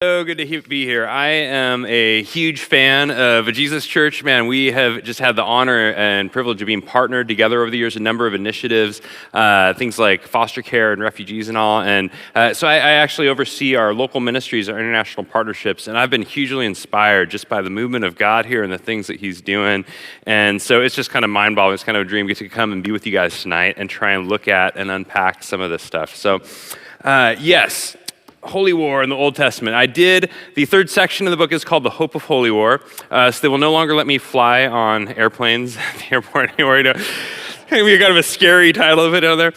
So good to be here. I am a huge fan of a Jesus Church. Man, we have just had the honor and privilege of being partnered together over the years, a number of initiatives, things like foster care and refugees and all. And so I actually oversee our local ministries, our international partnerships, and I've been hugely inspired just by the movement of God here and the things that he's doing. And so it's just kind of mind-boggling. It's kind of a dream to come and be with you guys tonight and try and look at and unpack some of this stuff. So yes. Holy War in the Old Testament. The third section of the book is called The Hope of Holy War. So they will no longer let me fly on airplanes at the airport anymore. Maybe kind of a scary title of it out there.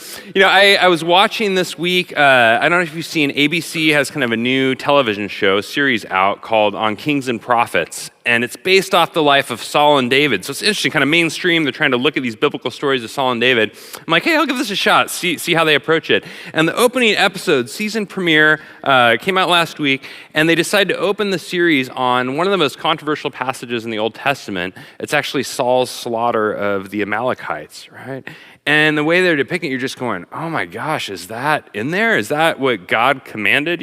I was watching this week, I don't know if you've seen, ABC has kind of a new television series out called On Kings and Prophets. And it's based off the life of Saul and David. So it's interesting, kind of mainstream. They're trying to look at these biblical stories of Saul and David. I'm like, hey, I'll give this a shot, see how they approach it. And the opening episode, season premiere, came out last week, and they decided to open the series on one of the most controversial passages in the Old Testament. It's actually Saul's slaughter of the Amalekites, right? And the way they're depicting it, you're just going, oh my gosh, is that in there? Is that what God commanded,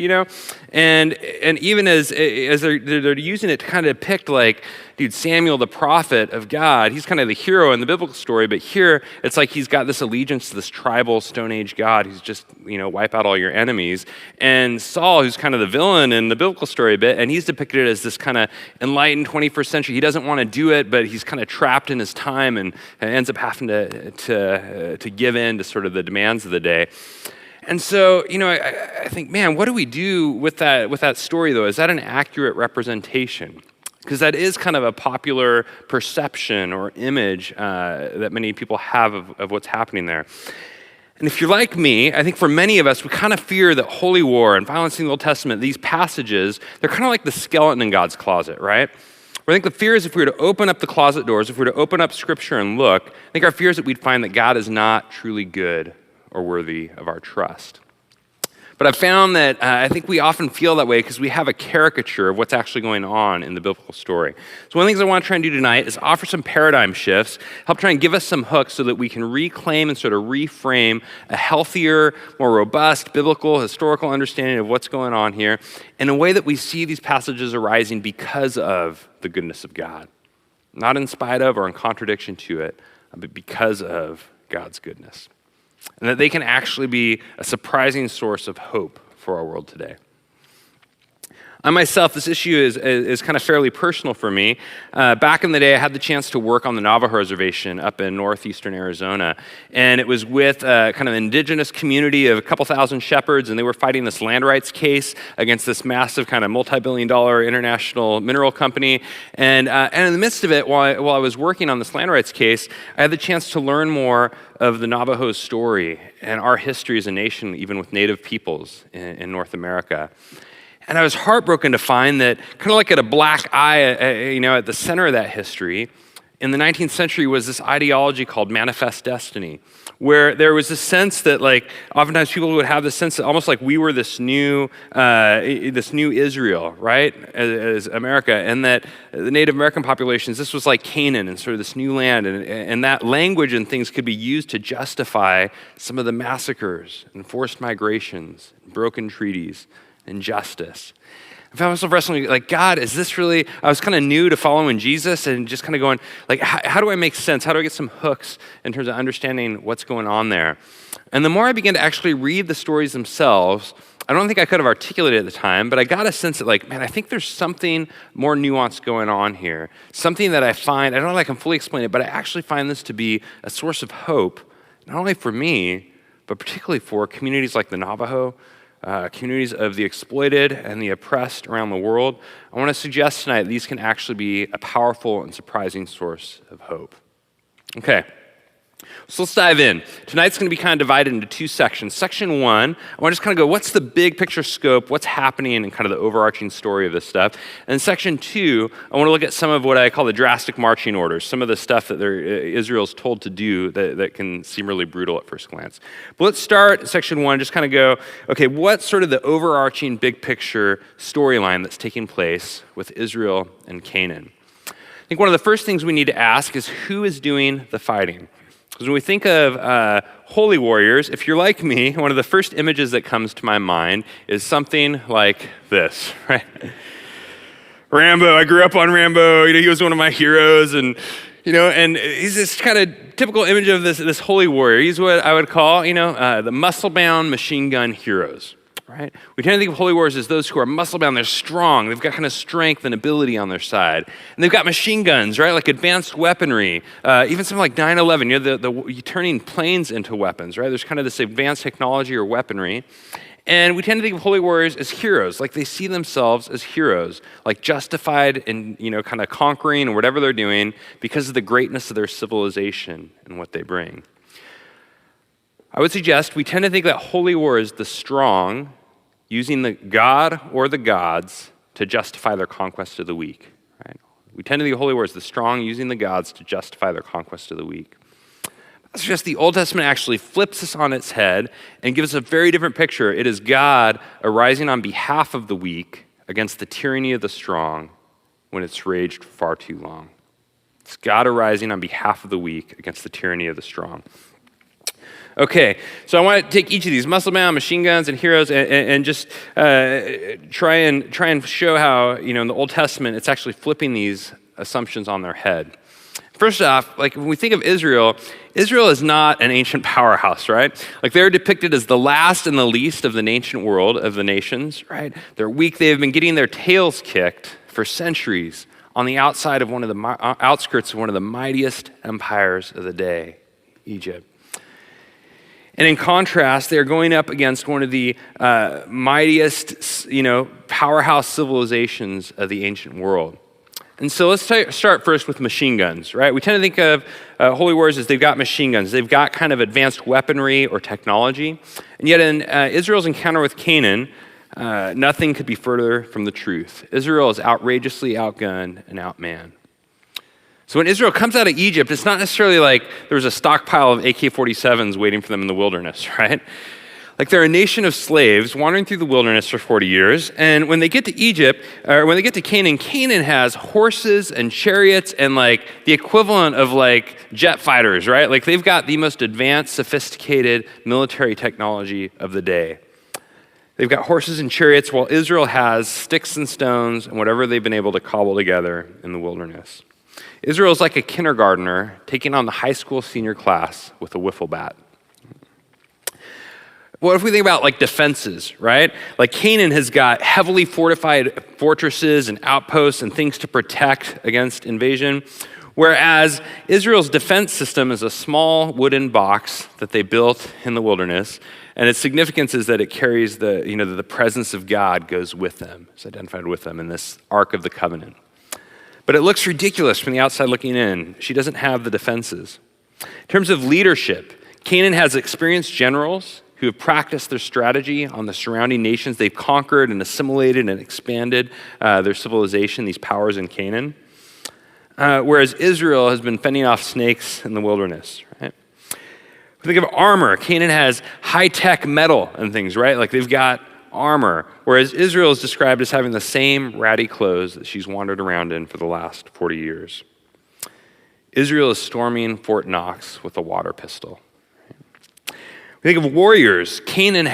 And even as they're using it to kind of depict like, dude, Samuel, the prophet of God, he's kind of the hero in the biblical story, but here it's like he's got this allegiance to this tribal Stone Age God who's just, wipe out all your enemies. And Saul, who's kind of the villain in the biblical story a bit, and he's depicted as this kind of enlightened 21st century. He doesn't want to do it, but he's kind of trapped in his time and ends up having to give in to sort of the demands of the day. And so, I think, man, what do we do with that story, though? Is that an accurate representation? Because that is kind of a popular perception or image that many people have of what's happening there. And if you're like me, I think for many of us, we kind of fear that holy war and violence in the Old Testament, these passages, they're kind of like the skeleton in God's closet, right? I think the fear is if we were to open up the closet doors, if we were to open up Scripture and look, I think our fear is that we'd find that God is not truly good or worthy of our trust. But I've found that I think we often feel that way because we have a caricature of what's actually going on in the biblical story. So one of the things I want to try and do tonight is offer some paradigm shifts, help try and give us some hooks so that we can reclaim and sort of reframe a healthier, more robust, biblical, historical understanding of what's going on here in a way that we see these passages arising because of the goodness of God. Not in spite of or in contradiction to it, but because of God's goodness. And that they can actually be a surprising source of hope for our world today. I myself, this issue is kind of fairly personal for me. Back in the day, I had the chance to work on the Navajo Reservation up in northeastern Arizona. And it was with kind of an indigenous community of a couple thousand shepherds, and they were fighting this land rights case against this massive kind of multi-billion-dollar international mineral company. And in the midst of it, while I was working on this land rights case, I had the chance to learn more of the Navajo's story and our history as a nation, even with native peoples in North America. And I was heartbroken to find that kind of like at a black eye, at the center of that history, in the 19th century was this ideology called manifest destiny, where there was this sense that like oftentimes people would have this sense that almost like we were this new Israel, right, as America, and that the Native American populations, this was like Canaan and sort of this new land, and that language and things could be used to justify some of the massacres and forced migrations, broken treaties, injustice. I found myself wrestling like, God, is this really, I was kind of new to following Jesus and just kind of going like, how do I make sense? How do I get some hooks in terms of understanding what's going on there? And the more I began to actually read the stories themselves, I don't think I could have articulated it at the time, but I got a sense that like, man, I think there's something more nuanced going on here. Something that I find, I don't know if I can fully explain it, but I actually find this to be a source of hope, not only for me, but particularly for communities like the Navajo, communities of the exploited and the oppressed around the world. I want to suggest tonight these can actually be a powerful and surprising source of hope. Okay, so let's dive in. Tonight's going to be kind of divided into two sections. Section one, I want to just kind of go, what's the big picture scope, what's happening and kind of the overarching story of this stuff. And section two, I want to look at some of what I call the drastic marching orders, some of the stuff that Israel's told to do that can seem really brutal at first glance. But let's start section one, just kind of go, okay, what's sort of the overarching big picture storyline that's taking place with Israel and Canaan? I think one of the first things we need to ask is who is doing the fighting? Because when we think of holy warriors, if you're like me, one of the first images that comes to my mind is something like this, right? Rambo, I grew up on Rambo, he was one of my heroes, and he's this kind of typical image of this holy warrior. He's what I would call, the muscle-bound machine gun heroes, right? We tend to think of holy warriors as those who are muscle-bound, they're strong, they've got kind of strength and ability on their side. And they've got machine guns, right? Like advanced weaponry, even something like 9/11, you're turning planes into weapons, right? There's kind of this advanced technology or weaponry. And we tend to think of holy warriors as heroes, like they see themselves as heroes, like justified in, kind of conquering or whatever they're doing because of the greatness of their civilization and what they bring. I would suggest we tend to think that holy war is the strong using the god or the gods to justify their conquest of the weak. Right? We tend to think of holy war as the strong using the gods to justify their conquest of the weak. I suggest the Old Testament actually flips this on its head and gives us a very different picture. It is God arising on behalf of the weak against the tyranny of the strong when it's raged far too long. It's God arising on behalf of the weak against the tyranny of the strong. Okay, so I want to take each of these muscle-bound, machine guns, and heroes and just try and show how, in the Old Testament, it's actually flipping these assumptions on their head. First off, like when we think of Israel is not an ancient powerhouse, right? Like they're depicted as the last and the least of the ancient world of the nations, right? They're weak. They've been getting their tails kicked for centuries on the outside of outskirts of one of the mightiest empires of the day, Egypt. And in contrast, they're going up against one of the mightiest, powerhouse civilizations of the ancient world. And so let's start first with machine guns, right? We tend to think of holy warriors as they've got machine guns. They've got kind of advanced weaponry or technology. And yet in Israel's encounter with Canaan, nothing could be further from the truth. Israel is outrageously outgunned and outmanned. So when Israel comes out of Egypt, it's not necessarily like there's a stockpile of AK-47s waiting for them in the wilderness, right? Like they're a nation of slaves wandering through the wilderness for 40 years. And when they get to Egypt, or when they get to Canaan, Canaan has horses and chariots and like the equivalent of like jet fighters, right? Like they've got the most advanced, sophisticated military technology of the day. They've got horses and chariots while Israel has sticks and stones and whatever they've been able to cobble together in the wilderness. Israel is like a kindergartner taking on the high school senior class with a wiffle bat. What if we think about like defenses, right? Like Canaan has got heavily fortified fortresses and outposts and things to protect against invasion, whereas Israel's defense system is a small wooden box that they built in the wilderness, and its significance is that it carries the presence of God goes with them. It's identified with them in this Ark of the Covenant. But it looks ridiculous from the outside looking in. She doesn't have the defenses. In terms of leadership, Canaan has experienced generals who have practiced their strategy on the surrounding nations. They've conquered and assimilated and expanded their civilization, these powers in Canaan. Whereas Israel has been fending off snakes in the wilderness, right? Think of armor. Canaan has high-tech metal and things, right? Like they've got armor, whereas Israel is described as having the same ratty clothes that she's wandered around in for the last 40 years. Israel is storming Fort Knox with a water pistol. We think of warriors. Canaan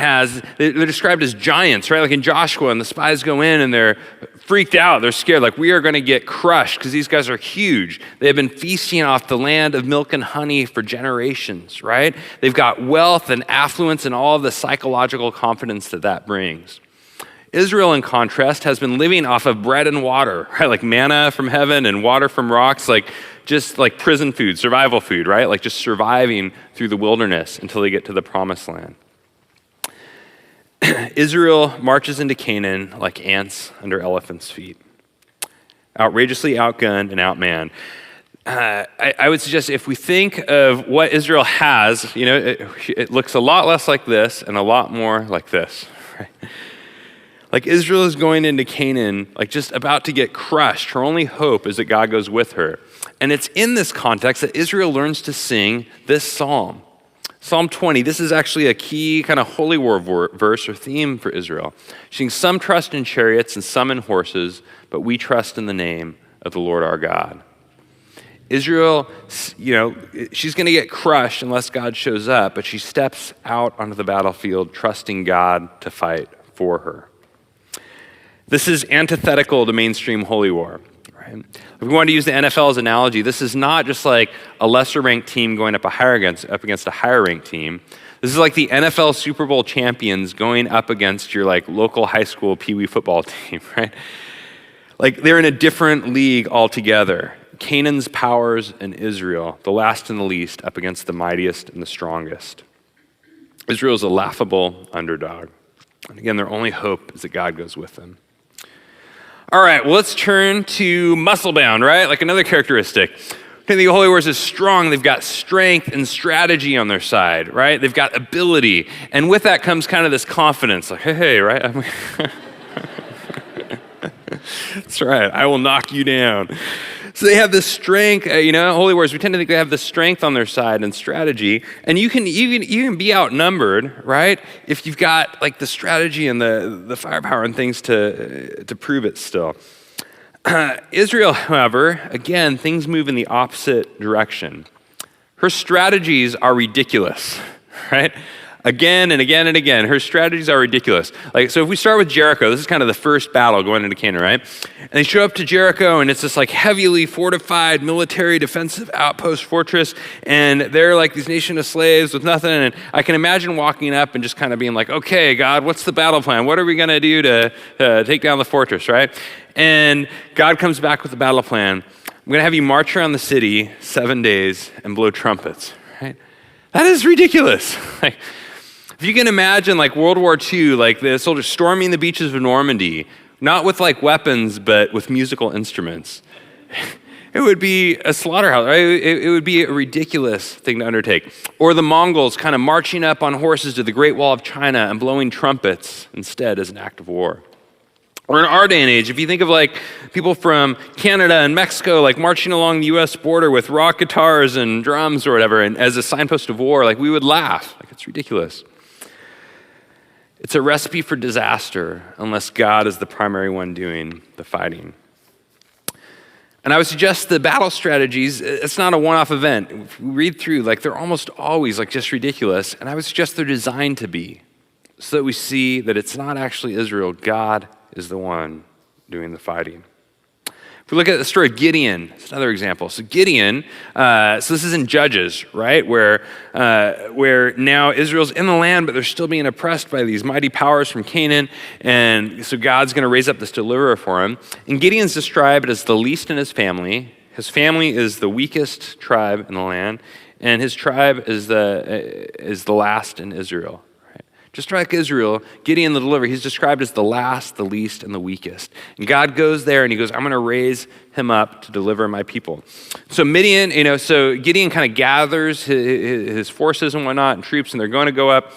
they're described as giants, right? Like in Joshua, and the spies go in and they're freaked out. They're scared, like we are going to get crushed because these guys are huge. They have been feasting off the land of milk and honey for generations, right? They've got wealth and affluence and all of the psychological confidence that brings. Israel, in contrast, has been living off of bread and water, right? Like manna from heaven and water from rocks, like just like prison food, survival food, right? Like just surviving through the wilderness until they get to the promised land. Israel marches into Canaan like ants under elephants' feet, outrageously outgunned and outmanned. I would suggest if we think of what Israel has, it looks a lot less like this and a lot more like this, right? Like Israel is going into Canaan, like just about to get crushed. Her only hope is that God goes with her. And it's in this context that Israel learns to sing this psalm. Psalm 20, this is actually a key kind of holy war verse or theme for Israel. She sings, some trust in chariots and some in horses, but we trust in the name of the Lord our God. Israel, she's going to get crushed unless God shows up, but she steps out onto the battlefield, trusting God to fight for her. This is antithetical to mainstream holy war. Right? If we want to use the NFL as an analogy, this is not just like a lesser-ranked team going up against a higher-ranked team. This is like the NFL Super Bowl champions going up against your like local high school peewee football team, right? Like they're in a different league altogether. Canaan's powers and Israel, the last and the least, up against the mightiest and the strongest. Israel is a laughable underdog. And again, their only hope is that God goes with them. All right, well, let's turn to muscle-bound, right? Like another characteristic. The Holy Wars is strong. They've got strength and strategy on their side, right? They've got ability. And with that comes kind of this confidence, like, hey, right? That's right, I will knock you down. So they have this strength, Holy Wars, we tend to think they have the strength on their side and strategy. And you can be outnumbered, right? If you've got like the strategy and the firepower and things to prove it still. Israel, however, again, things move in the opposite direction. Her strategies are ridiculous, right? Again and again and again, her strategies are ridiculous. Like, so if we start with Jericho, this is kind of the first battle going into Canaan, right? And they show up to Jericho, and it's this like heavily fortified military defensive outpost fortress, and they're like these nation of slaves with nothing. And I can imagine walking up and just kind of being like, okay, God, what's the battle plan? What are we gonna do to take down the fortress, right? And God comes back with the battle plan. I'm gonna have you march around the city 7 days and blow trumpets, right? That is ridiculous. Like, if you can imagine like World War II, like the soldiers storming the beaches of Normandy, not with like weapons, but with musical instruments, it would be a slaughterhouse, right? It would be a ridiculous thing to undertake. Or the Mongols kind of marching up on horses to the Great Wall of China and blowing trumpets instead as an act of war. Or in our day and age, if you think of like people from Canada and Mexico, like marching along the US border with rock guitars and drums or whatever, and as a signpost of war, like we would laugh, like it's ridiculous. It's a recipe for disaster unless God is the primary one doing the fighting. And I would suggest the battle strategies, it's not a one-off event. If we read through, like they're almost always like just ridiculous, and I would suggest they're designed to be, so that we see that it's not actually Israel, God is the one doing the fighting. If we look at the story of Gideon, it's another example. So Gideon, so this is in Judges, right? Where now Israel's in the land, but they're still being oppressed by these mighty powers from Canaan. And so God's going to raise up this deliverer for him. And Gideon's described as the least in his family. His family is the weakest tribe in the land. And his tribe is the last in Israel. Just like Israel, Gideon the deliverer, he's described as the last, the least, and the weakest. And God goes there and he goes, I'm going to raise him up to deliver my people. So Midian, so Gideon kind of gathers his forces and whatnot and troops, and they're going to go up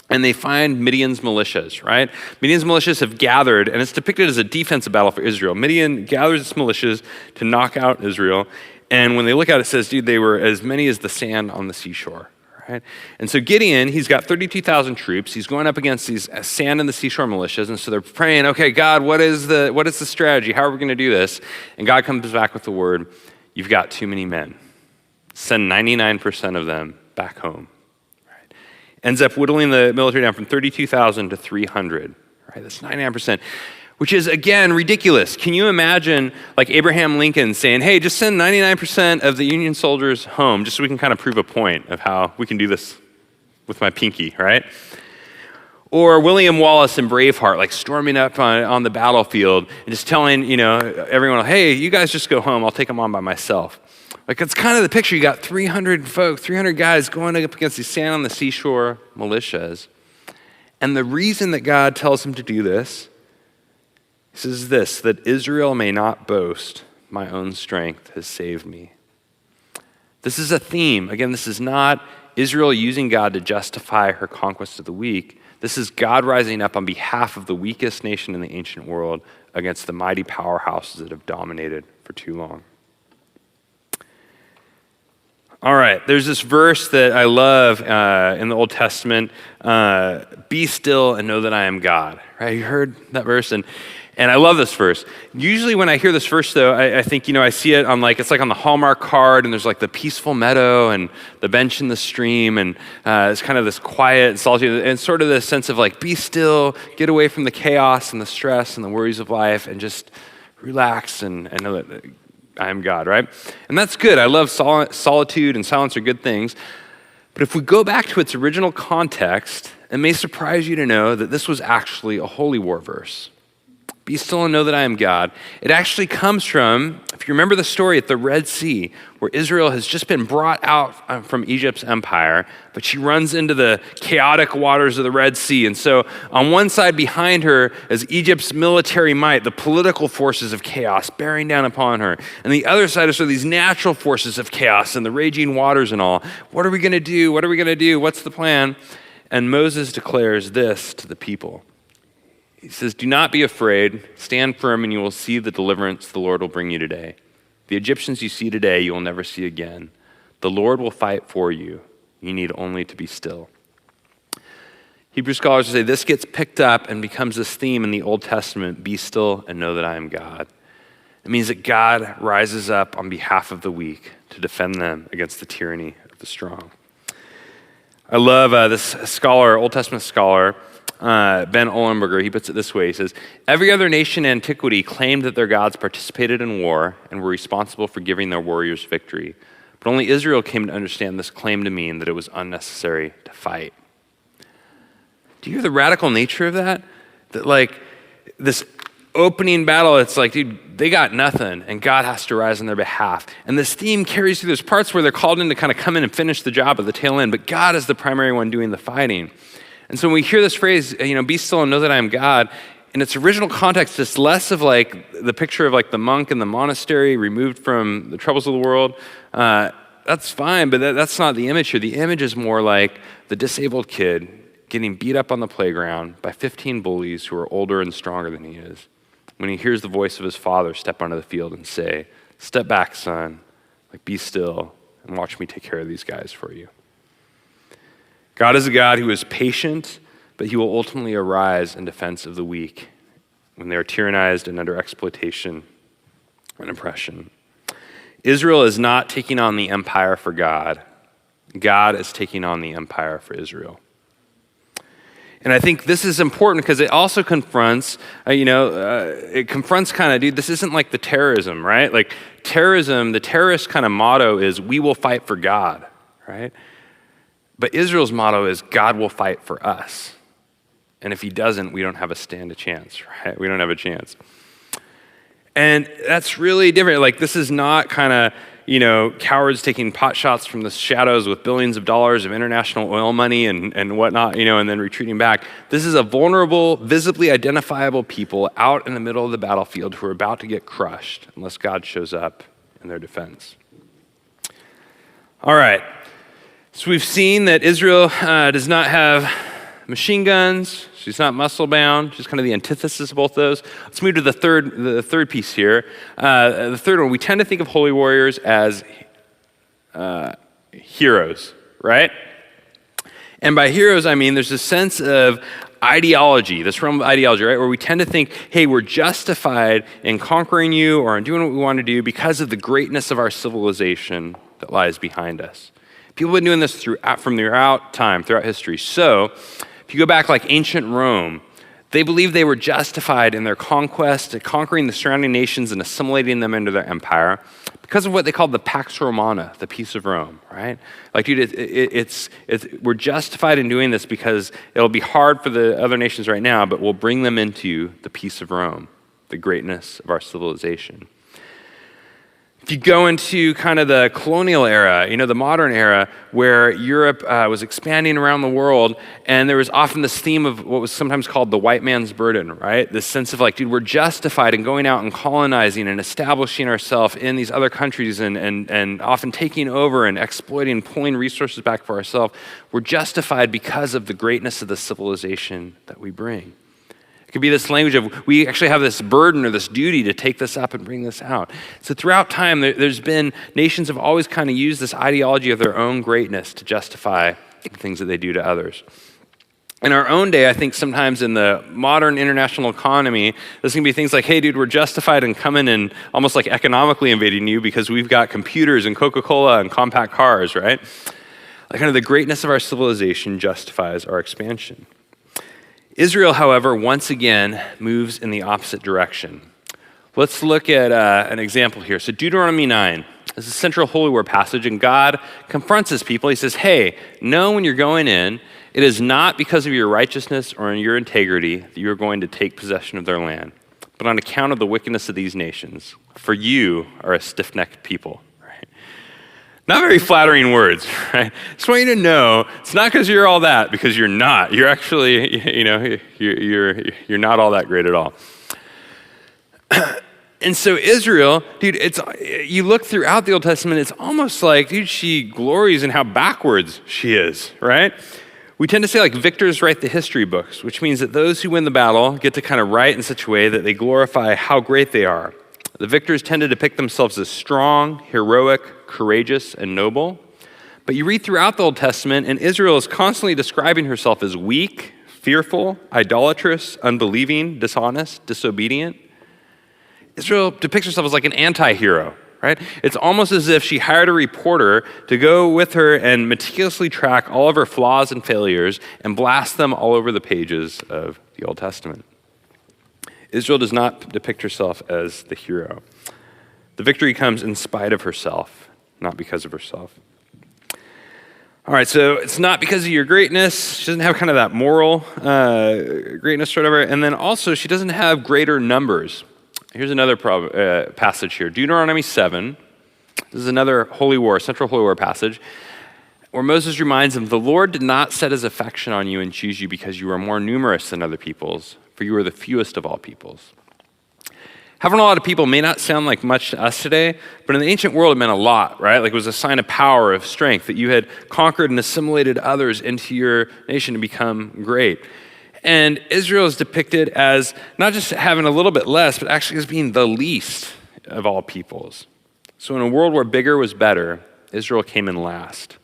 and they find Midian's militias, right? Midian's militias have gathered, and it's depicted as a defensive battle for Israel. Midian gathers its militias to knock out Israel. And when they look at it, it says, dude, they were as many as the sand on the seashore. Right? And so Gideon, he's got 32,000 troops. He's going up against these sand and the seashore militias. And so they're praying, okay, God, what is the strategy? How are we going to do this? And God comes back with the word, you've got too many men. Send 99% of them back home. Right? Ends up whittling the military down from 32,000 to 300. Right? That's 99%. Which is, again, ridiculous. Can you imagine like Abraham Lincoln saying, hey, just send 99% of the Union soldiers home just so we can kind of prove a point of how we can do this with my pinky, right? Or William Wallace in Braveheart, like storming up on the battlefield and just telling, everyone, hey, you guys just go home. I'll take them on by myself. Like, it's kind of the picture. You got 300 folks, 300 guys going up against these sand on the seashore militias. And the reason that God tells him to do this, he says this, that Israel may not boast, my own strength has saved me. This is a theme. Again, this is not Israel using God to justify her conquest of the weak. This is God rising up on behalf of the weakest nation in the ancient world against the mighty powerhouses that have dominated for too long. All right, there's this verse that I love in the Old Testament, be still and know that I am God, right? You heard that verse? And I love this verse. Usually when I hear this verse, though, I think, I see it on it's like on the Hallmark card, and there's like the peaceful meadow and the bench in the stream, and it's kind of this quiet solitude, and sort of this sense of like, be still, get away from the chaos and the stress and the worries of life, and just relax and know that I am God, right? And that's good. I love solitude, and silence are good things. But if we go back to its original context, it may surprise you to know that this was actually a holy war verse. Be still and know that I am God. It actually comes from, if you remember the story at the Red Sea, where Israel has just been brought out from Egypt's empire, but she runs into the chaotic waters of the Red Sea. And so on one side behind her is Egypt's military might, the political forces of chaos bearing down upon her. And the other side is sort of these natural forces of chaos and the raging waters and all. What are we going to do? What are we going to do? What's the plan? And Moses declares this to the people. He says, do not be afraid, stand firm, and you will see the deliverance the Lord will bring you today. The Egyptians you see today, you will never see again. The Lord will fight for you. You need only to be still. Hebrew scholars say this gets picked up and becomes this theme in the Old Testament, be still and know that I am God. It means that God rises up on behalf of the weak to defend them against the tyranny of the strong. I love this scholar, Old Testament scholar, Ben Olenberger. He puts it this way. He says, every other nation in antiquity claimed that their gods participated in war and were responsible for giving their warriors victory. But only Israel came to understand this claim to mean that it was unnecessary to fight. Do you hear the radical nature of that? That this opening battle, it's like, dude, they got nothing, and God has to rise on their behalf. And this theme carries through those parts where they're called in to kind of come in and finish the job at the tail end, but God is the primary one doing the fighting. And so when we hear this phrase, be still and know that I am God, in its original context, it's less of the picture of the monk in the monastery removed from the troubles of the world. That's fine, but that's not the image here. The image is more like the disabled kid getting beat up on the playground by 15 bullies who are older and stronger than he is, when he hears the voice of his father step onto the field and say, step back, son, be still and watch me take care of these guys for you. God is a God who is patient, but he will ultimately arise in defense of the weak when they are tyrannized and under exploitation and oppression. Israel is not taking on the empire for God. God is taking on the empire for Israel. And I think this is important because it also confronts, dude, this isn't like the terrorism, right? Terrorism, the terrorist kind of motto is, we will fight for God, right? But Israel's motto is, God will fight for us. And if he doesn't, we don't have a chance, right? We don't have a chance. And that's really different. This is not kind of, cowards taking pot shots from the shadows with billions of dollars of international oil money and whatnot, and then retreating back. This is a vulnerable, visibly identifiable people out in the middle of the battlefield who are about to get crushed unless God shows up in their defense. All right. So we've seen that Israel does not have machine guns. She's not muscle-bound. She's kind of the antithesis of both those. Let's move to the third piece here. The third one, we tend to think of holy warriors as heroes, right? And by heroes, I mean there's a sense of ideology, this realm of ideology, right? Where we tend to think, hey, we're justified in conquering you or in doing what we want to do because of the greatness of our civilization that lies behind us. People have been doing this throughout history. So if you go back ancient Rome, they believed they were justified in their conquest, conquering the surrounding nations and assimilating them into their empire because of what they called the Pax Romana, the peace of Rome, right? We're justified in doing this because it'll be hard for the other nations right now, but we'll bring them into the peace of Rome, the greatness of our civilization. If you go into kind of the colonial era, the modern era, where Europe was expanding around the world, and there was often this theme of what was sometimes called the white man's burden, right? This sense of dude, we're justified in going out and colonizing and establishing ourselves in these other countries and often taking over and exploiting, pulling resources back for ourselves. We're justified because of the greatness of the civilization that we bring. It could be this language of, we actually have this burden or this duty to take this up and bring this out. So throughout time, there's been, nations have always kind of used this ideology of their own greatness to justify the things that they do to others. In our own day, I think sometimes in the modern international economy, there's going to be things like, hey, dude, we're justified in coming and almost like economically invading you because we've got computers and Coca-Cola and compact cars, right? Like kind of the greatness of our civilization justifies our expansion. Israel, however, once again moves in the opposite direction. Let's look at an example here. So Deuteronomy 9. This is a central holy war passage, and God confronts his people. He says, hey, know when you're going in, it is not because of your righteousness or in your integrity that you are going to take possession of their land, but on account of the wickedness of these nations. For you are a stiff-necked people. Right? Not very flattering words, right? Just want you to know, it's not because you're all that, because you're not. You're actually, you're not all that great at all. And so Israel, dude, you look throughout the Old Testament, it's almost like, dude, she glories in how backwards she is, right? We tend to say like victors write the history books, which means that those who win the battle get to kind of write in such a way that they glorify how great they are. The victors tend to depict themselves as strong, heroic, courageous, and noble. But you read throughout the Old Testament, and Israel is constantly describing herself as weak, fearful, idolatrous, unbelieving, dishonest, disobedient. Israel depicts herself as like an anti-hero, right? It's almost as if she hired a reporter to go with her and meticulously track all of her flaws and failures and blast them all over the pages of the Old Testament. Israel does not depict herself as the hero. The victory comes in spite of herself, not because of herself. All right, so it's not because of your greatness. She doesn't have kind of that moral greatness or whatever. And then also, she doesn't have greater numbers. Here's another passage here. Deuteronomy 7. This is another central holy war passage, where Moses reminds them, the Lord did not set his affection on you and choose you because you are more numerous than other peoples, for you are the fewest of all peoples. Having a lot of people may not sound like much to us today, but in the ancient world it meant a lot, right? Like it was a sign of power, of strength, that you had conquered and assimilated others into your nation to become great. And Israel is depicted as not just having a little bit less, but actually as being the least of all peoples. So in a world where bigger was better, Israel came in last.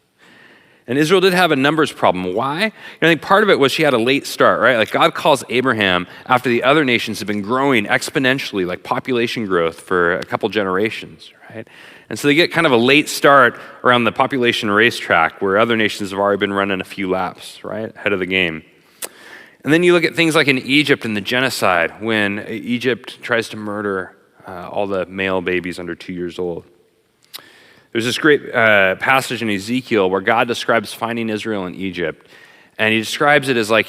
And Israel did have a numbers problem. Why? I think part of it was she had a late start, right? Like God calls Abraham after the other nations have been growing exponentially, like population growth for a couple generations, right? And so they get kind of a late start around the population racetrack where other nations have already been running a few laps, right? Ahead of the game. And then you look at things like in Egypt and the genocide, when Egypt tries to murder all the male babies under 2 years old. There's this great passage in Ezekiel where God describes finding Israel in Egypt. And he describes it as like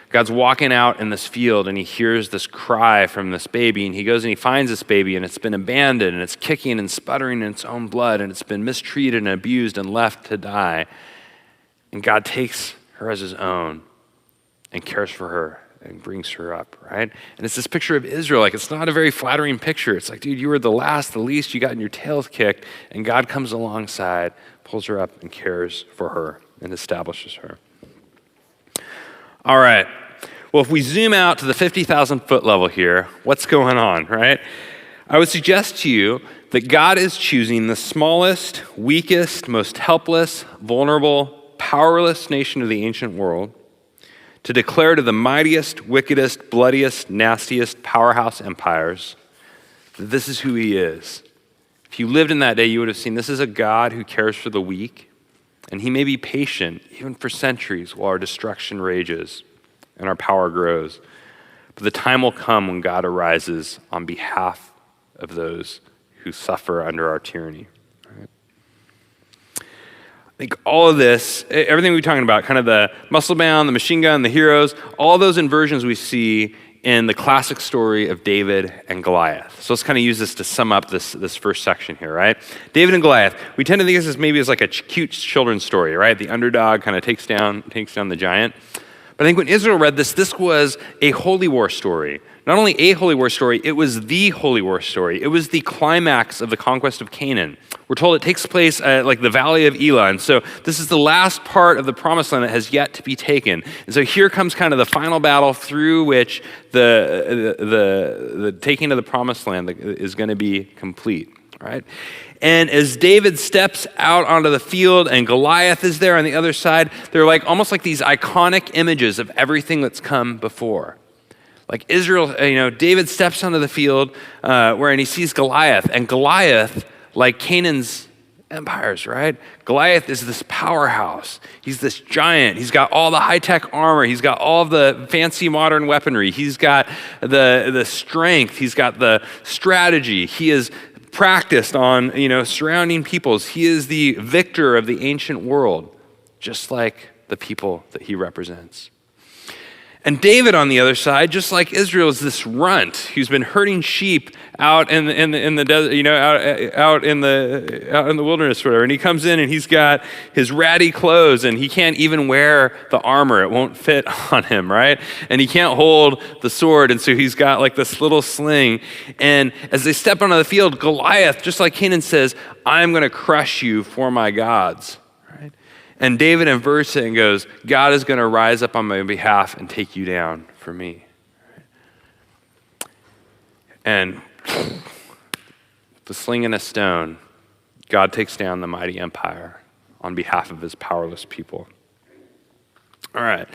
God's walking out in this field and he hears this cry from this baby. And he goes and he finds this baby and it's been abandoned and it's kicking and sputtering in its own blood and it's been mistreated and abused and left to die. And God takes her as his own and cares for her and brings her up, right? And it's this picture of Israel. Like, it's not a very flattering picture. It's like, dude, you were the last, the least, you got in your tails kicked, and God comes alongside, pulls her up, and cares for her and establishes her. All right. Well, if we zoom out to the 50,000 foot level here, what's going on, right? I would suggest to you that God is choosing the smallest, weakest, most helpless, vulnerable, powerless nation of the ancient world to declare to the mightiest, wickedest, bloodiest, nastiest powerhouse empires that this is who he is. If you lived in that day, you would have seen this is a God who cares for the weak, and he may be patient even for centuries while our destruction rages and our power grows. But the time will come when God arises on behalf of those who suffer under our tyranny. I think all of this, everything we're talking about, kind of the muscle bound, the machine gun, the heroes, all those inversions we see in the classic story of David and Goliath. So let's kind of use this to sum up this first section here, right? David and Goliath. We tend to think of this maybe as like a cute children's story, right? The underdog kind of takes down the giant. But I think when Israel read this was a holy war story. Not only a holy war story, it was the holy war story. It was the climax of the conquest of Canaan. We're told it takes place at like the Valley of Elah. And so this is the last part of the promised land that has yet to be taken. And so here comes kind of the final battle through which the taking of the promised land is going to be complete. right? And as David steps out onto the field and Goliath is there on the other side, they're like almost like these iconic images of everything that's come before. Like Israel, David steps onto the field and he sees Goliath. And Goliath, like Canaan's empires, right? Goliath is this powerhouse. He's this giant. He's got all the high-tech armor. He's got all the fancy modern weaponry. He's got the strength. He's got the strategy. He is practiced on, surrounding peoples. He is the victor of the ancient world, just like the people that he represents. And David, on the other side, just like Israel, is this runt who's been herding sheep out in the desert, out in the wilderness, or whatever. And he comes in and he's got his ratty clothes, and he can't even wear the armor; it won't fit on him, right? And he can't hold the sword, and so he's got like this little sling. And as they step onto the field, Goliath, just like Canaan, says, "I'm going to crush you for my gods." And David inverts it and goes, God is going to rise up on my behalf and take you down for me. And the sling and a stone, God takes down the mighty empire on behalf of his powerless people. All right.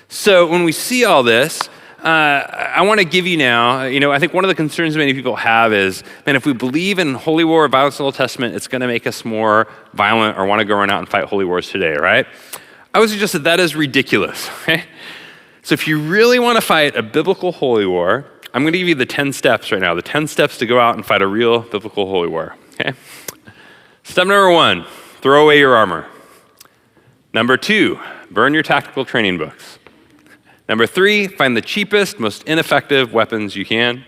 So when we see all this, I want to give you now, I think one of the concerns many people have is, man, if we believe in holy war or violence in the Old Testament, it's going to make us more violent or want to go run out and fight holy wars today, right? I would suggest that is ridiculous, okay? So if you really want to fight a biblical holy war, I'm going to give you the 10 steps right now, the 10 steps to go out and fight a real biblical holy war, okay? Step number 1, throw away your armor. Number 2, burn your tactical training books. Number 3, find the cheapest, most ineffective weapons you can.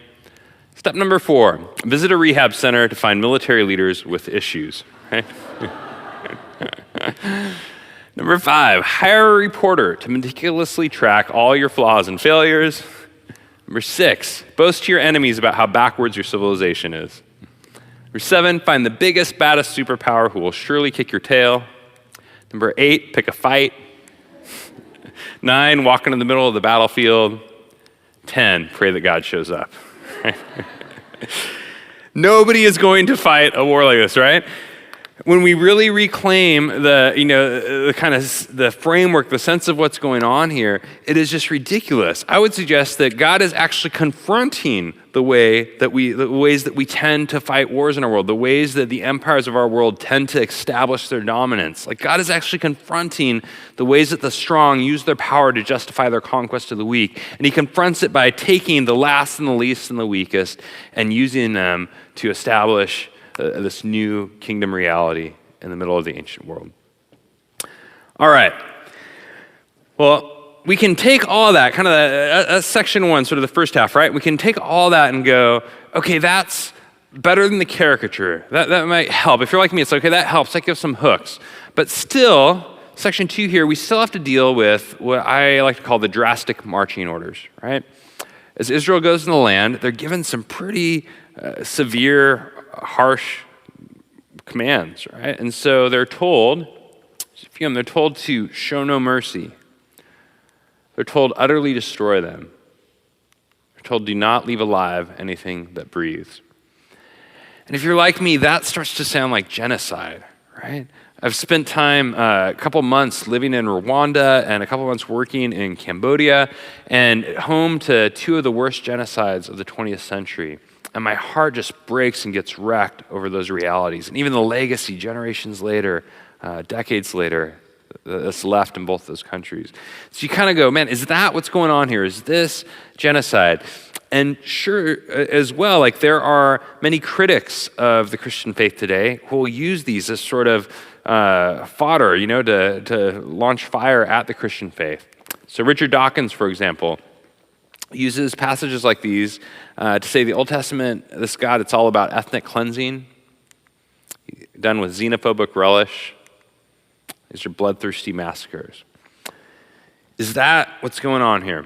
Step number 4, visit a rehab center to find military leaders with issues. Okay? Number 5, hire a reporter to meticulously track all your flaws and failures. Number 6, boast to your enemies about how backwards your civilization is. Number 7, find the biggest, baddest superpower who will surely kick your tail. Number 8, pick a fight. 9, walk into the middle of the battlefield. 10, pray that God shows up. Nobody is going to fight a war like this, right? When we really reclaim the kind of the framework, the sense of what's going on here, it is just ridiculous. I would suggest that God is actually confronting the ways that we tend to fight wars in our world, the ways that the empires of our world tend to establish their dominance. Like God is actually confronting the ways that the strong use their power to justify their conquest of the weak. And he confronts it by taking the last and the least and the weakest and using them to establish this new kingdom reality in the middle of the ancient world. All right. Well, we can take all that, kind of that's section 1, sort of the first half, right? We can take all that and go, okay, that's better than the caricature. That might help. If you're like me, it's okay, that helps. That gives some hooks. But still, section 2 here, we still have to deal with what I like to call the drastic marching orders, right? As Israel goes in the land, they're given some pretty severe, harsh commands, right? And so they're told, they're told to show no mercy. They're told utterly destroy them. They're told do not leave alive anything that breathes. And if you're like me, that starts to sound like genocide, right? I've spent time, a couple months living in Rwanda and a couple months working in Cambodia, and home to 2 of the worst genocides of the 20th century. And my heart just breaks and gets wrecked over those realities. And even the legacy, generations later, decades later, that's left in both those countries. So you kind of go, man, is that what's going on here? Is this genocide? And sure, as well, like there are many critics of the Christian faith today who will use these as sort of fodder, to launch fire at the Christian faith. So Richard Dawkins, for example, uses passages like these to say the Old Testament, this God, it's all about ethnic cleansing, done with xenophobic relish. These are bloodthirsty massacres. Is that what's going on here?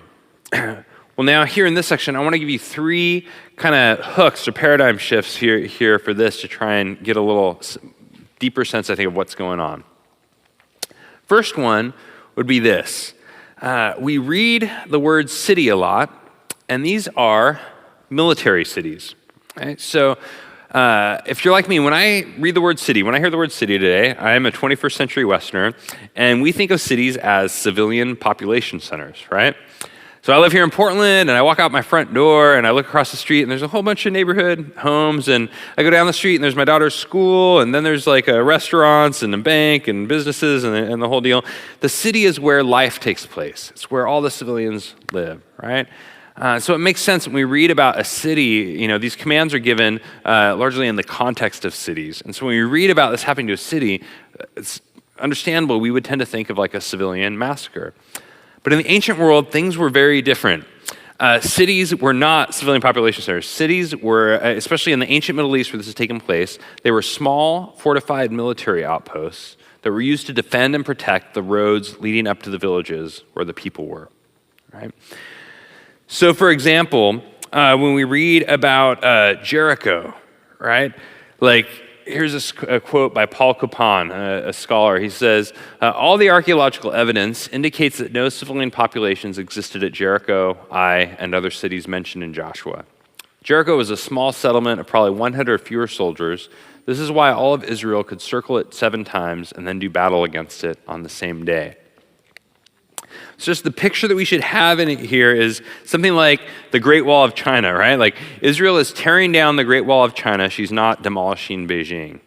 Well, now here in this section, I want to give you 3 kind of hooks or paradigm shifts here for this to try and get a little deeper sense, I think, of what's going on. First one would be this. We read the word city a lot, and these are military cities. Right? So if you're like me, when I read the word city, when I hear the word city today, I am a 21st century Westerner, and we think of cities as civilian population centers, right? So I live here in Portland, and I walk out my front door, and I look across the street, and there's a whole bunch of neighborhood homes, and I go down the street, and there's my daughter's school, and then there's like restaurants and a bank and businesses and the whole deal. The city is where life takes place. It's where all the civilians live, right? So it makes sense when we read about a city, these commands are given largely in the context of cities. And so when we read about this happening to a city, it's understandable we would tend to think of like a civilian massacre. But in the ancient world, things were very different. Cities were not civilian population centers. Cities were, especially in the ancient Middle East where this has taken place, they were small, fortified military outposts that were used to defend and protect the roads leading up to the villages where the people were, right? So for example, when we read about Jericho, right? Like, here's a quote by Paul Copan, a scholar. He says, all the archaeological evidence indicates that no civilian populations existed at Jericho, Ai, and other cities mentioned in Joshua. Jericho was a small settlement of probably 100 fewer soldiers. This is why all of Israel could circle it 7 times and then do battle against it on the same day. So just the picture that we should have in it here is something like the Great Wall of China, right? Like Israel is tearing down the Great Wall of China. She's not demolishing Beijing.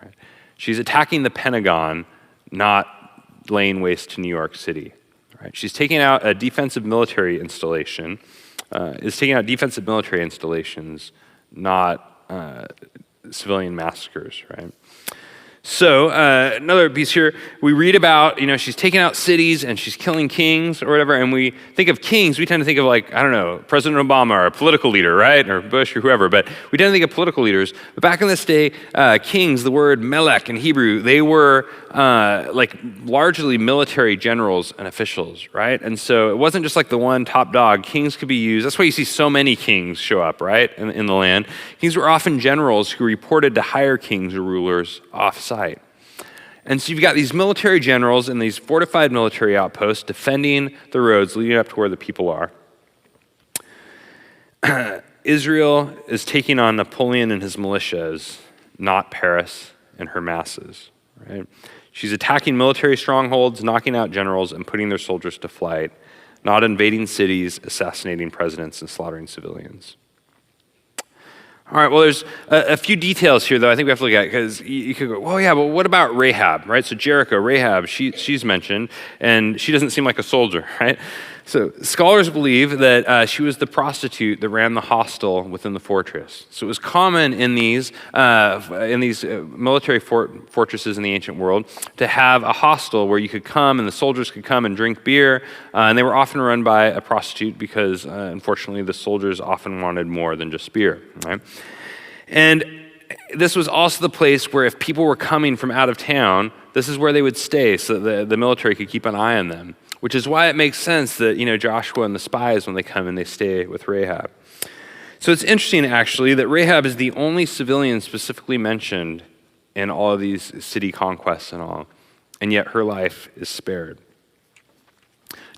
Right? She's attacking the Pentagon, not laying waste to New York City. Right? She's taking out a defensive military installation, not civilian massacres, right? So another piece here, we read about, she's taking out cities and she's killing kings or whatever, and we think of kings, we tend to think of like, I don't know, President Obama or a political leader, right? Or Bush or whoever, but we tend to think of political leaders. But back in this day, kings, the word melech in Hebrew, they were like largely military generals and officials, right? And so it wasn't just like the one top dog. Kings could be used. That's why you see so many kings show up, right, in the land. Kings were often generals who reported to higher kings or rulers off-site. And so you've got these military generals in these fortified military outposts defending the roads leading up to where the people are. Israel is taking on Napoleon and his militias, not Paris and her masses, right? She's attacking military strongholds, knocking out generals, and putting their soldiers to flight, not invading cities, assassinating presidents, and slaughtering civilians. All right, well, there's a few details here, though, I think we have to look at, because you could go, well, yeah, but what about Rahab, right? So Jericho, Rahab, she's mentioned, and she doesn't seem like a soldier, right? So scholars believe that she was the prostitute that ran the hostel within the fortress. So it was common in these military fortresses in the ancient world to have a hostel where you could come and the soldiers could come and drink beer, and they were often run by a prostitute because, unfortunately, the soldiers often wanted more than just beer, right? And this was also the place where if people were coming from out of town, this is where they would stay so that the military could keep an eye on them. Which is why it makes sense that, Joshua and the spies, when they come in, they stay with Rahab. So it's interesting, actually, that Rahab is the only civilian specifically mentioned in all of these city conquests and all, and yet her life is spared.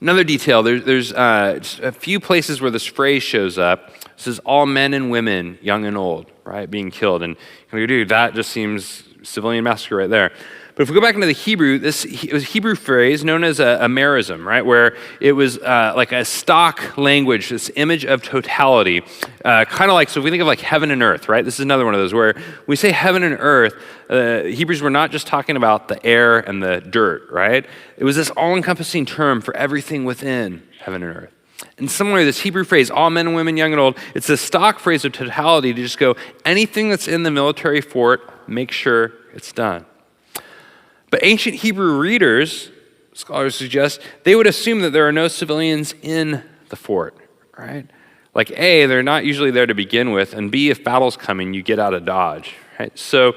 Another detail, there's just a few places where this phrase shows up. It says all men and women, young and old, right, being killed. And you go, dude, that just seems civilian massacre right there. But if we go back into the Hebrew, it was a Hebrew phrase known as a merism, right? Where it was like a stock language, this image of totality, kind of like, so if we think of like heaven and earth, right? This is another one of those where we say heaven and earth, Hebrews were not just talking about the air and the dirt, right? It was this all-encompassing term for everything within heaven and earth. And similarly, this Hebrew phrase, all men and women, young and old, it's a stock phrase of totality to just go, anything that's in the military fort, make sure it's done. But ancient Hebrew readers, scholars suggest, they would assume that there are no civilians in the fort, right? Like A, they're not usually there to begin with, and B, if battle's coming, you get out of Dodge, right? So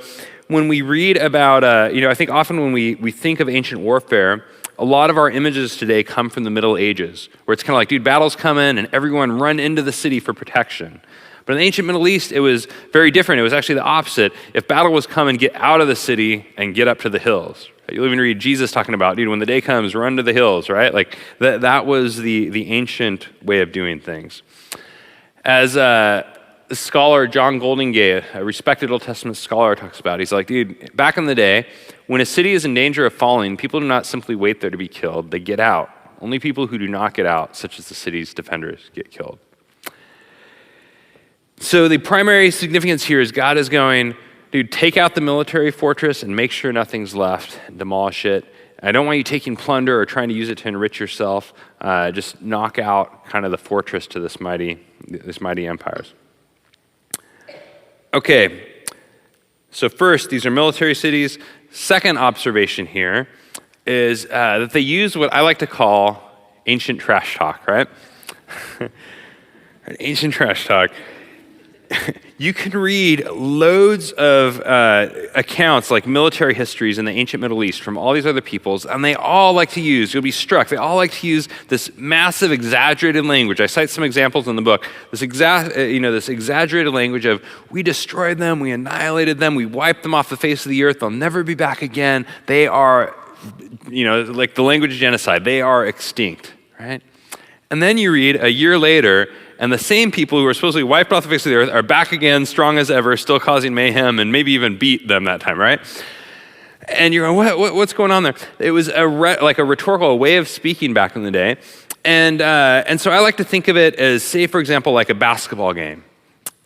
when we read about, I think often when we think of ancient warfare, a lot of our images today come from the Middle Ages, where it's kind of like, dude, battle's coming, and everyone run into the city for protection. But in the ancient Middle East, it was very different. It was actually the opposite. If battle was coming, get out of the city and get up to the hills. You'll even read Jesus talking about, dude, when the day comes, run to the hills, right? Like that was the ancient way of doing things. As scholar John Goldingay, a respected Old Testament scholar, talks about. He's like, dude, back in the day, when a city is in danger of falling, people do not simply wait there to be killed, they get out. Only people who do not get out, such as the city's defenders, get killed. So the primary significance here is God is going, dude, take out the military fortress and make sure nothing's left and demolish it. I don't want you taking plunder or trying to use it to enrich yourself. Just knock out kind of the fortress to this mighty empires. Okay, so first, these are military cities. Second observation here is that they use what I like to call ancient trash talk, right? Ancient trash talk. You can read loads of accounts, like military histories in the ancient Middle East from all these other peoples, and they all like to use, you'll be struck, they all like to use this massive exaggerated language. I cite some examples in the book. This exaggerated language of, we destroyed them, we annihilated them, we wiped them off the face of the earth, they'll never be back again. They are, like the language of genocide, they are extinct, right? And then you read a year later, and the same people who were supposedly wiped off the face of the earth are back again, strong as ever, still causing mayhem, and maybe even beat them that time, right? And you're going, what's going on there? It was like a rhetorical way of speaking back in the day. And so I like to think of it as, say, for example, like a basketball game.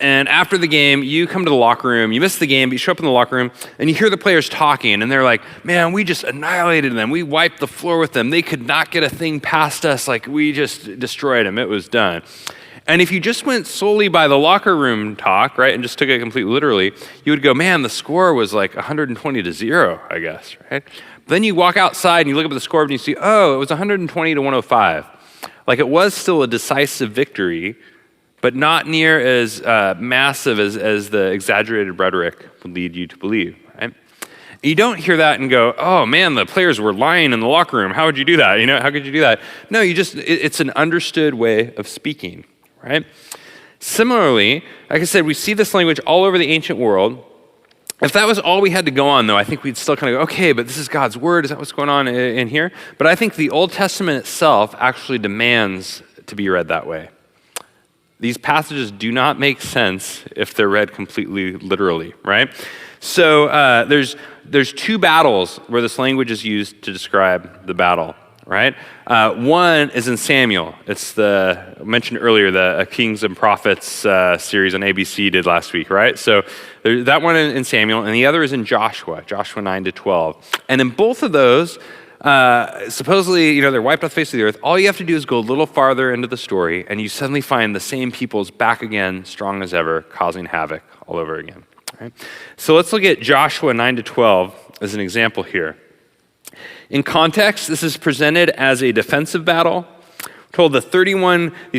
And after the game, you come to the locker room, you miss the game, but you show up in the locker room, and you hear the players talking, and they're like, man, we just annihilated them. We wiped the floor with them. They could not get a thing past us. Like, we just destroyed them. It was done. And if you just went solely by the locker room talk, right, and just took it completely literally, you would go, man, the score was like 120-0, I guess, right? But then you walk outside and you look up at the scoreboard and you see, oh, it was 120-105. Like, it was still a decisive victory, but not near as massive as the exaggerated rhetoric would lead you to believe, right? You don't hear that and go, oh man, the players were lying in the locker room. How would you do that? How could you do that? No, it's an understood way of speaking, right? Similarly, like I said, we see this language all over the ancient world. If that was all we had to go on, though, I think we'd still kind of go, okay, but this is God's word. Is that what's going on in here? But I think the Old Testament itself actually demands to be read that way. These passages do not make sense if they're read completely literally, right? So there's two battles where this language is used to describe the battle, right? One is in Samuel. It's I mentioned earlier, the Kings and Prophets series on ABC did last week, right? So that one in Samuel, and the other is in Joshua 9-12. And in both of those, supposedly, they're wiped off the face of the earth. All you have to do is go a little farther into the story, and you suddenly find the same peoples back again, strong as ever, causing havoc all over again. Right? So let's look at Joshua 9-12 as an example here. In context, this is presented as a defensive battle. We're told these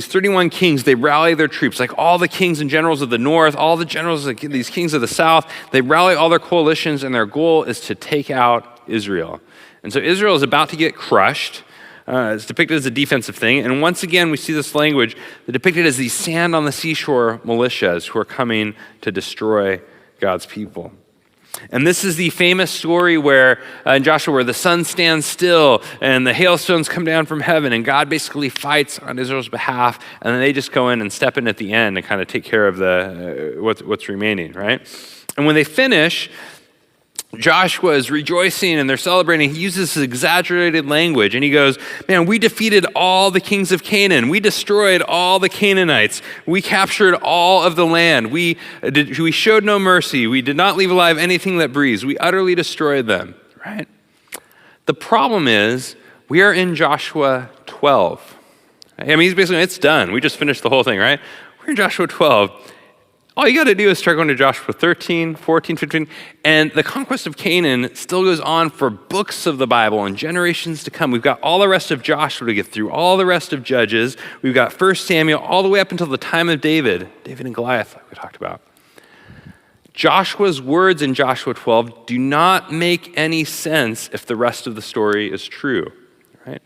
31 kings, they rally their troops, like all the kings and generals of the north, all the generals, these kings of the south, they rally all their coalitions, and their goal is to take out Israel. And so Israel is about to get crushed. It's depicted as a defensive thing. And once again, we see this language depicted as these sand on the seashore militias who are coming to destroy God's people. And this is the famous story where in Joshua, where the sun stands still and the hailstones come down from heaven, and God basically fights on Israel's behalf, and then they just go in and step in at the end and kind of take care of what's remaining, right? And when they finish, Joshua is rejoicing and they're celebrating. He uses this exaggerated language and he goes, man, we defeated all the kings of Canaan. We destroyed all the Canaanites. We captured all of the land. We showed no mercy. We did not leave alive anything that breathes. We utterly destroyed them, right? The problem is we are in Joshua 12. I mean, he's basically, it's done. We just finished the whole thing, right? We're in Joshua 12. All you got to do is start going to Joshua 13, 14, 15, and the conquest of Canaan still goes on for books of the Bible and generations to come. We've got all the rest of Joshua to get through, all the rest of Judges. We've got 1 Samuel all the way up until the time of David and Goliath, like we talked about. Joshua's words in Joshua 12 do not make any sense if the rest of the story is true, right?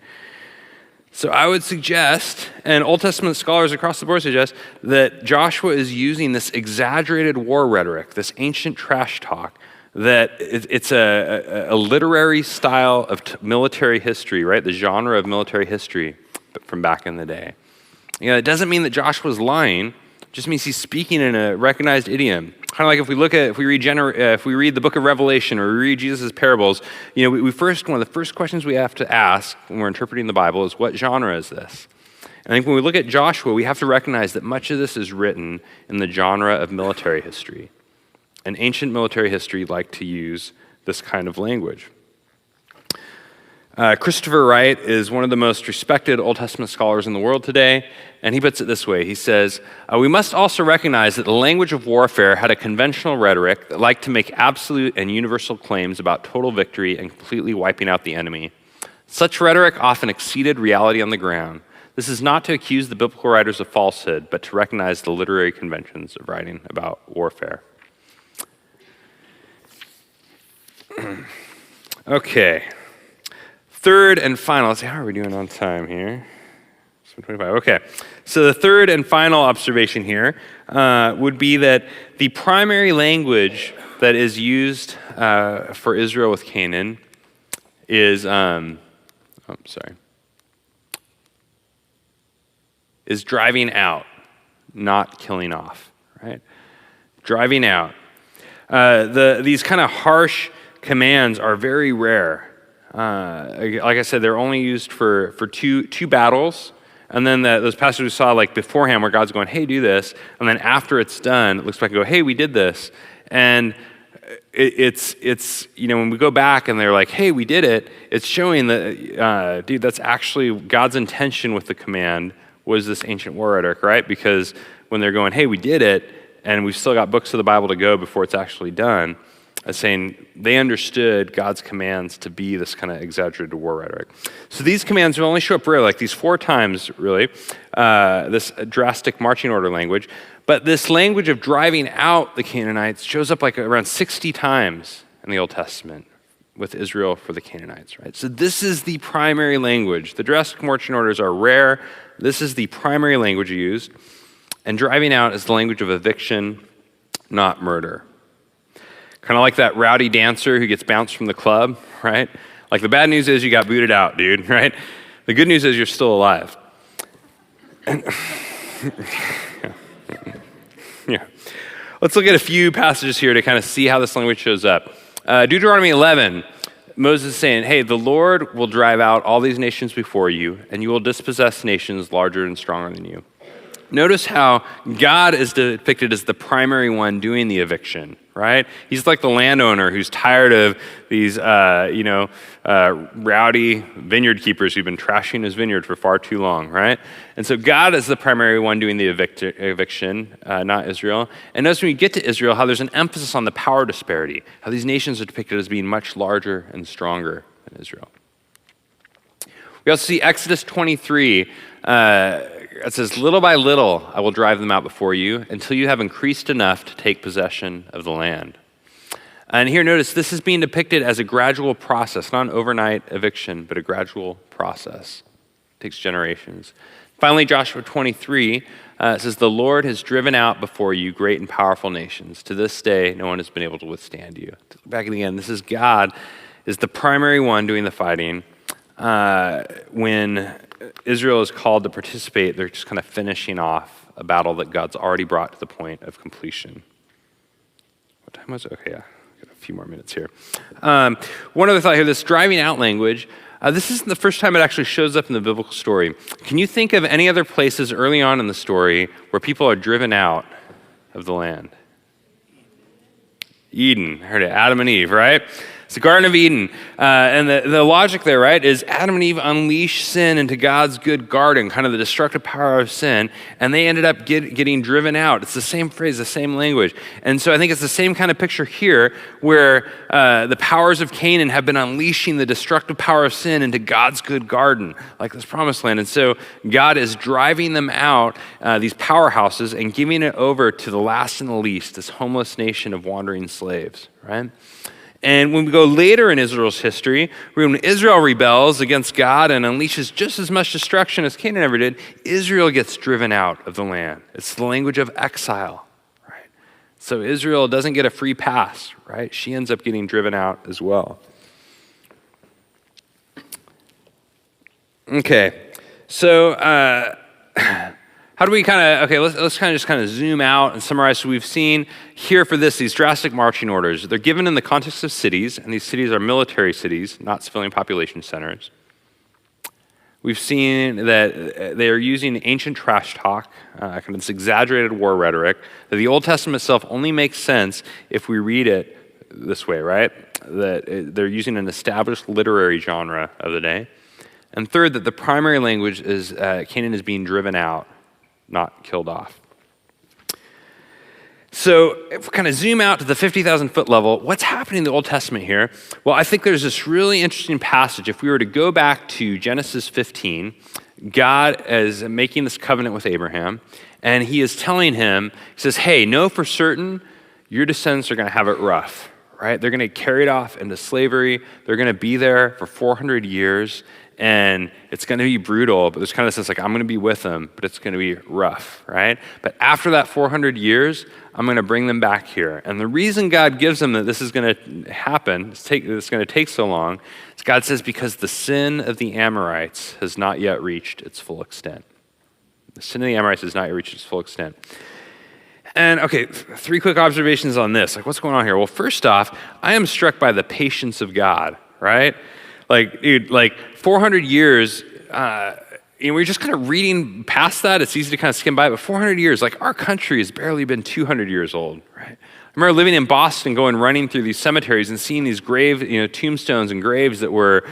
So I would suggest, and Old Testament scholars across the board suggest, that Joshua is using this exaggerated war rhetoric, this ancient trash talk, that it's a literary style of military history, right? The genre of military history from back in the day. It doesn't mean that Joshua's lying. just means he's speaking in a recognized idiom. Kind of like if we read the book of Revelation or we read Jesus' parables, one of the first questions we have to ask when we're interpreting the Bible is, what genre is this? And I think when we look at Joshua, we have to recognize that much of this is written in the genre of military history. And ancient military history liked to use this kind of language. Christopher Wright is one of the most respected Old Testament scholars in the world today, and he puts it this way. He says, we must also recognize that the language of warfare had a conventional rhetoric that liked to make absolute and universal claims about total victory and completely wiping out the enemy. Such rhetoric often exceeded reality on the ground. This is not to accuse the biblical writers of falsehood, but to recognize the literary conventions of writing about warfare. Okay. Third and final, let's see, how are we doing on time here? 25. Okay. So the third and final observation here would be that the primary language that is used for Israel with Canaan is, is driving out, not killing off, right? Driving out. These kind of harsh commands are very rare. Like I said, they're only used for two battles, and then those passages we saw like beforehand where God's going, hey, do this, and then after it's done, it looks back and go, hey, we did this, and it's when we go back and they're like, hey, we did it, it's showing that, that's actually God's intention with the command was this ancient war rhetoric, right? Because when they're going, hey, we did it, and we've still got books of the Bible to go before it's actually done, saying they understood God's commands to be this kind of exaggerated war rhetoric. So these commands will only show up rarely, like these 4 times, really, this drastic marching order language. But this language of driving out the Canaanites shows up like around 60 times in the Old Testament with Israel for the Canaanites, right? So this is the primary language. The drastic marching orders are rare. This is the primary language used. And driving out is the language of eviction, not murder. Kind of like that rowdy dancer who gets bounced from the club, right? Like the bad news is you got booted out, dude, right? The good news is you're still alive. And yeah. Let's look at a few passages here to kind of see how this language shows up. Deuteronomy 11, Moses is saying, hey, the Lord will drive out all these nations before you, and you will dispossess nations larger and stronger than you. Notice how God is depicted as the primary one doing the eviction, right? He's like the landowner who's tired of these, rowdy vineyard keepers who've been trashing his vineyard for far too long, right? And so God is the primary one doing the eviction, not Israel. And notice when you get to Israel, how there's an emphasis on the power disparity, how these nations are depicted as being much larger and stronger than Israel. We also see Exodus 23, it says, little by little I will drive them out before you until you have increased enough to take possession of the land. And here notice this is being depicted as a gradual process, not an overnight eviction, but a gradual process. It takes generations. Finally, Joshua 23 says, the Lord has driven out before you great and powerful nations. To this day, no one has been able to withstand you. Back again, this is God is the primary one doing the fighting. When Israel is called to participate, they're just kind of finishing off a battle that God's already brought to the point of completion. What time was it? Okay, yeah, got a few more minutes here. One other thought here, this driving out language, this isn't the first time it actually shows up in the biblical story. Can you think of any other places early on in the story where people are driven out of the land? Eden, I heard it, Adam and Eve, right? It's the Garden of Eden. And the logic there, right, is Adam and Eve unleash sin into God's good garden, kind of the destructive power of sin, and they ended up getting driven out. It's the same phrase, the same language. And so I think it's the same kind of picture here where the powers of Canaan have been unleashing the destructive power of sin into God's good garden, like this promised land. And so God is driving them out, these powerhouses, and giving it over to the last and the least, this homeless nation of wandering slaves, right? And when we go later in Israel's history, when Israel rebels against God and unleashes just as much destruction as Canaan ever did, Israel gets driven out of the land. It's the language of exile, right? So Israel doesn't get a free pass, right? She ends up getting driven out as well. Okay, so how how do we let's kind of zoom out and summarize. So we've seen here for these drastic marching orders. They're given in the context of cities, and these cities are military cities, not civilian population centers. We've seen that they are using ancient trash talk, kind of this exaggerated war rhetoric, that the Old Testament itself only makes sense if we read it this way, right? That they're using an established literary genre of the day. And third, that the primary language is Canaan is being driven out, not killed off. So if we kind of zoom out to the 50,000 foot level, what's happening in the Old Testament here? Well, I think there's this really interesting passage. If we were to go back to Genesis 15, God is making this covenant with Abraham, and he is telling him, he says, hey, know for certain your descendants are going to have it rough, right? They're going to carry it off into slavery. They're going to be there for 400 years, and it's going to be brutal, but there's kind of this like, I'm going to be with them, but it's going to be rough, right? But after that 400 years, I'm going to bring them back here. And the reason God gives them that this is going to happen, it's going to take so long, is God says because the sin of the Amorites has not yet reached its full extent. The sin of the Amorites has not yet reached its full extent. And okay, 3 quick observations on this. Like, what's going on here? Well, first off, I am struck by the patience of God, right? Like, dude, 400 years, we're just kind of reading past that. It's easy to kind of skim by, but 400 years, like our country has barely been 200 years old, right? I remember living in Boston, running through these cemeteries and seeing these tombstones and graves that were,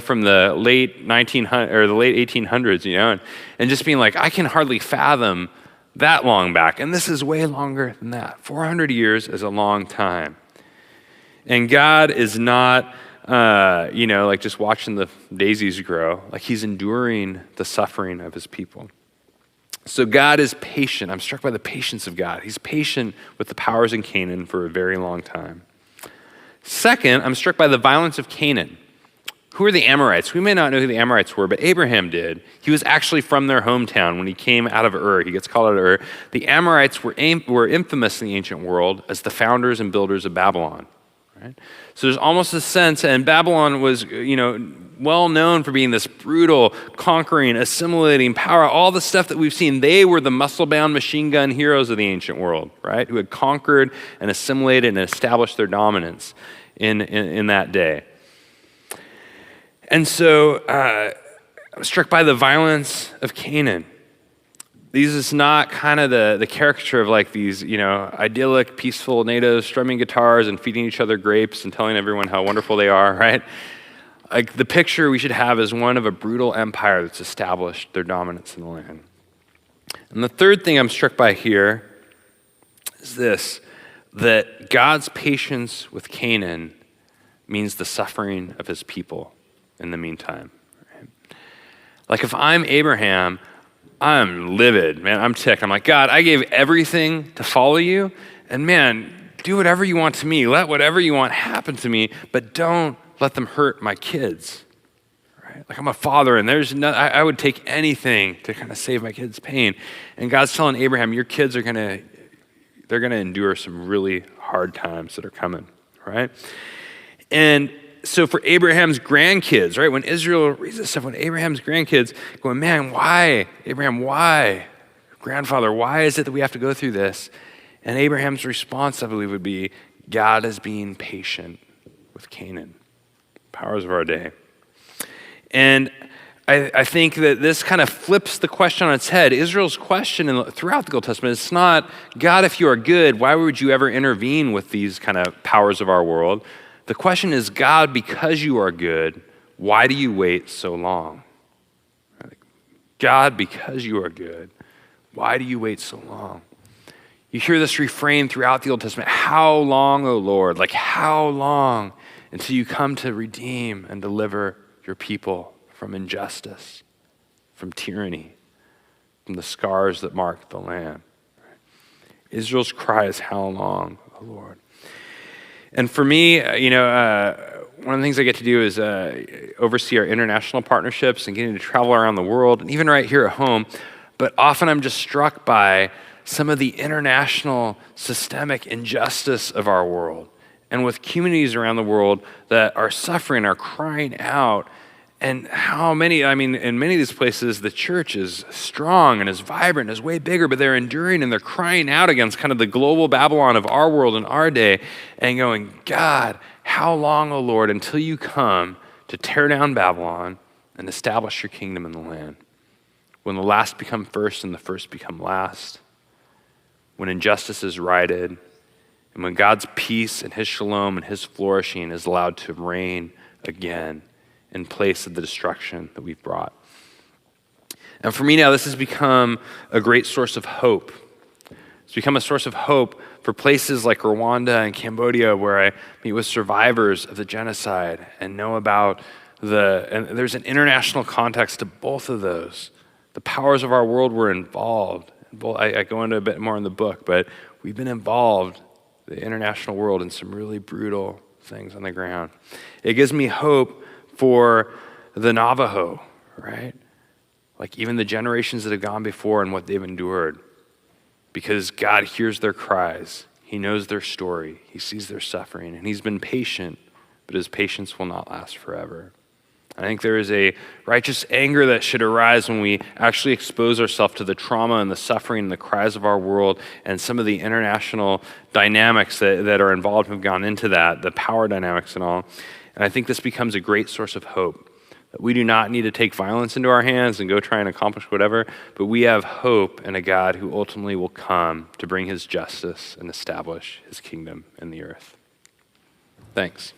from the late 1900 or the late 1800s, and just being like, I can hardly fathom that long back. And this is way longer than that. 400 years is a long time. And God is not, just watching the daisies grow. Like he's enduring the suffering of his people. So God is patient. I'm struck by the patience of God. He's patient with the powers in Canaan for a very long time. Second, I'm struck by the violence of Canaan. Who are the Amorites? We may not know who the Amorites were, but Abraham did. He was actually from their hometown when he came out of Ur. He gets called out of Ur. The Amorites were infamous in the ancient world as the founders and builders of Babylon. Right? So there's almost a sense, and Babylon was, well known for being this brutal, conquering, assimilating power. All the stuff that we've seen, they were the muscle-bound machine gun heroes of the ancient world, right? Who had conquered and assimilated and established their dominance in that day. And so I'm struck by the violence of Canaan. These is not kind of the caricature of like these, idyllic, peaceful natives strumming guitars and feeding each other grapes and telling everyone how wonderful they are, right? Like the picture we should have is one of a brutal empire that's established their dominance in the land. And the third thing I'm struck by here is this, that God's patience with Canaan means the suffering of his people in the meantime. Right? Like if I'm Abraham, I'm livid, man. I'm ticked. I'm like, God, I gave everything to follow you, and man, do whatever you want to me. Let whatever you want happen to me, but don't let them hurt my kids. Right? Like I'm a father, and I would take anything to kind of save my kids' pain. And God's telling Abraham, your kids they're gonna endure some really hard times that are coming, right? And so for Abraham's grandkids, right, when Israel reads this stuff, when Abraham's grandkids going, man, why? Abraham, why? Grandfather, why is it that we have to go through this? And Abraham's response, I believe, would be, God is being patient with Canaan, powers of our day. And I think that this kind of flips the question on its head. Israel's question throughout the Old Testament, it's not, God, if you are good, why would you ever intervene with these kind of powers of our world? The question is, God, because you are good, why do you wait so long? God, because you are good, why do you wait so long? You hear this refrain throughout the Old Testament, how long, O Lord? Like how long until you come to redeem and deliver your people from injustice, from tyranny, from the scars that mark the land? Israel's cry is, how long, O Lord? And for me, one of the things I get to do is oversee our international partnerships and getting to travel around the world, and even right here at home. But often I'm just struck by some of the international systemic injustice of our world. And with communities around the world that are suffering, are crying out, And in many of these places, the church is strong and is vibrant and is way bigger, but they're enduring and they're crying out against kind of the global Babylon of our world and our day and going, God, how long, O Lord, until you come to tear down Babylon and establish your kingdom in the land? When the last become first and the first become last, when injustice is righted, and when God's peace and his shalom and his flourishing is allowed to reign again in place of the destruction that we've brought. And for me now, this has become a great source of hope. It's become a source of hope for places like Rwanda and Cambodia, where I meet with survivors of the genocide and know about and there's an international context to both of those. The powers of our world were involved. I go into a bit more in the book, but we've been involved, the international world, in some really brutal things on the ground. It gives me hope for the Navajo, right? Like even the generations that have gone before and what they've endured. Because God hears their cries. He knows their story. He sees their suffering. And he's been patient, but his patience will not last forever. I think there is a righteous anger that should arise when we actually expose ourselves to the trauma and the suffering and the cries of our world and some of the international dynamics that are involved have gone into that, the power dynamics and all. And I think this becomes a great source of hope. That we do not need to take violence into our hands and go try and accomplish whatever, but we have hope in a God who ultimately will come to bring his justice and establish his kingdom in the earth. Thanks.